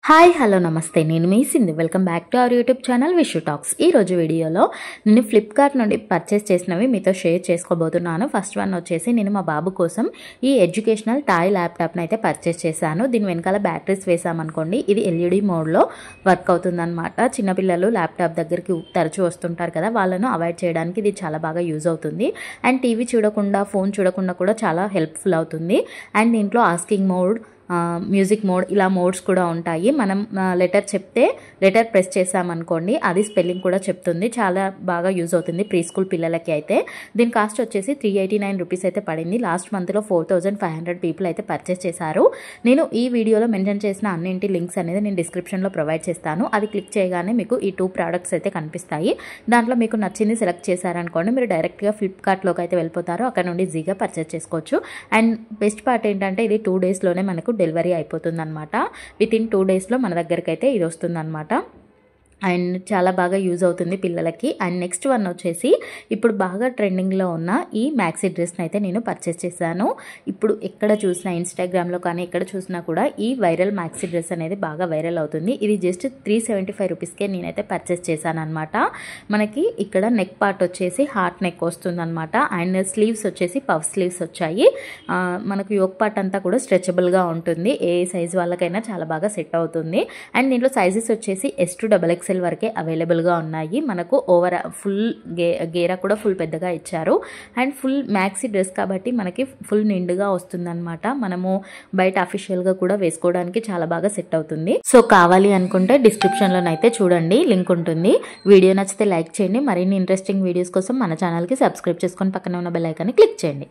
Hi hello నమస్తే నేను మీ Sindhu welcome back to our YouTube channel Vishu talks. ఈ రోజు వీడియోలో నేను ఫ్లిప్కార్ట్ నుండి పర్చేస్ చేసినవి మీతో షేర్ చేసుకోబోతున్నాను. ఫస్ట్ వన్ వచ్చేసి నేను మా బాబు కోసం ఈ ఎడ్యుకేషనల్ టాయ్ ల్యాప్టాప్ని అయితే పర్చేస్ చేశాను. దీని వెనకాల బ్యాటరీస్ వేసామనుకోండి, ఇది ఎల్ఈడి మోడ్లో వర్క్ అవుతుందన్నమాట. చిన్నపిల్లలు ల్యాప్టాప్ దగ్గరికి తరచూ వస్తుంటారు కదా, వాళ్ళను అవాయిడ్ చేయడానికి ఇది చాలా బాగా యూజ్ అవుతుంది. అండ్ టీవీ చూడకుండా ఫోన్ చూడకుండా కూడా చాలా హెల్ప్ఫుల్ అవుతుంది. అండ్ దీంట్లో ఆస్కింగ్ మోడ్, మ్యూజిక్ మోడ్, ఇలా మోడ్స్ కూడా ఉంటాయి. మనం లెటర్ చెప్తే లెటర్ ప్రెస్ చేసామనుకోండి, అది స్పెల్లింగ్ కూడా చెప్తుంది. చాలా బాగా యూజ్ అవుతుంది ప్రీ స్కూల్ పిల్లలకి అయితే. దీని కాస్ట్ వచ్చేసి 389 రూపీస్ అయితే పడింది. లాస్ట్ మంత్లో 4500 పీపుల్ అయితే పర్చేస్ చేశారు. నేను ఈ వీడియోలో మెన్షన్ చేసిన అన్నింటి లింక్స్ అనేది నేను డిస్క్రిప్షన్లో ప్రొవైడ్ చేస్తాను. అది క్లిక్ చేయగానే మీకు ఈ 2 ప్రోడక్ట్స్ అయితే కనిపిస్తాయి. దాంట్లో మీకు నచ్చింది సెలెక్ట్ చేశారనుకోండి, మీరు డైరెక్ట్గా ఫ్లిప్కార్ట్లోకి అయితే వెళ్ళిపోతారు. అక్కడ నుండి ఈజీగా పర్చేస్ చేసుకోవచ్చు. అండ్ బెస్ట్ పార్ట్ ఏంటంటే, ఇది 2 డేస్లోనే మనకు డెలివరీ అయిపోతుంది అనమాట. వితిన్ 2 డేస్లో మన దగ్గరికి అయితే ఇది వస్తుంది అనమాట. అండ్ చాలా బాగా యూజ్ అవుతుంది పిల్లలకి. అండ్ నెక్స్ట్ వన్ వచ్చేసి ఇప్పుడు బాగా ట్రెండింగ్లో ఉన్న ఈ మ్యాక్సీ డ్రెస్ని అయితే నేను పర్చేస్ చేశాను. ఇప్పుడు ఎక్కడ చూసినా, ఇన్స్టాగ్రామ్లో కానీ ఎక్కడ చూసినా కూడా ఈ వైరల్ మ్యాక్సీ డ్రెస్ అనేది బాగా వైరల్ అవుతుంది. ఇది జస్ట్ 375 రూపీస్కే నేనైతే పర్చేస్ చేశాను అనమాట. మనకి ఇక్కడ నెక్ పార్ట్ వచ్చేసి హార్ట్ నెక్ వస్తుంది అనమాట. అండ్ స్లీవ్స్ వచ్చేసి పఫ్ స్లీవ్స్ వచ్చాయి. మనకు యోక్ పార్ట్ అంతా కూడా స్ట్రెచబుల్గా ఉంటుంది. ఏ సైజ్ వాళ్ళకైనా చాలా బాగా సెట్ అవుతుంది. అండ్ దీంట్లో సైజెస్ వచ్చేసి S to XXL వరకే అవైలబుల్గా ఉన్నాయి. మనకు ఫుల్ గేరా కూడా ఫుల్ పెద్దగా ఇచ్చారు. అండ్ ఫుల్ మ్యాక్సీ డ్రెస్ కాబట్టి మనకి ఫుల్ నిండుగా వస్తుందన్నమాట. మనము బయట అఫీషియల్గా కూడా వేసుకోవడానికి చాలా బాగా సెట్ అవుతుంది. సో కావాలి అనుకుంటే డిస్క్రిప్షన్లోనైతే చూడండి, లింక్ ఉంటుంది. వీడియో నచ్చితే లైక్ చేయండి. మరిన్ని ఇంట్రెస్టింగ్ వీడియోస్ కోసం మన ఛానల్కి సబ్స్క్రైబ్ చేసుకొని పక్కనే ఉన్న బెల్ ఐకాన్ని క్లిక్ చేయండి.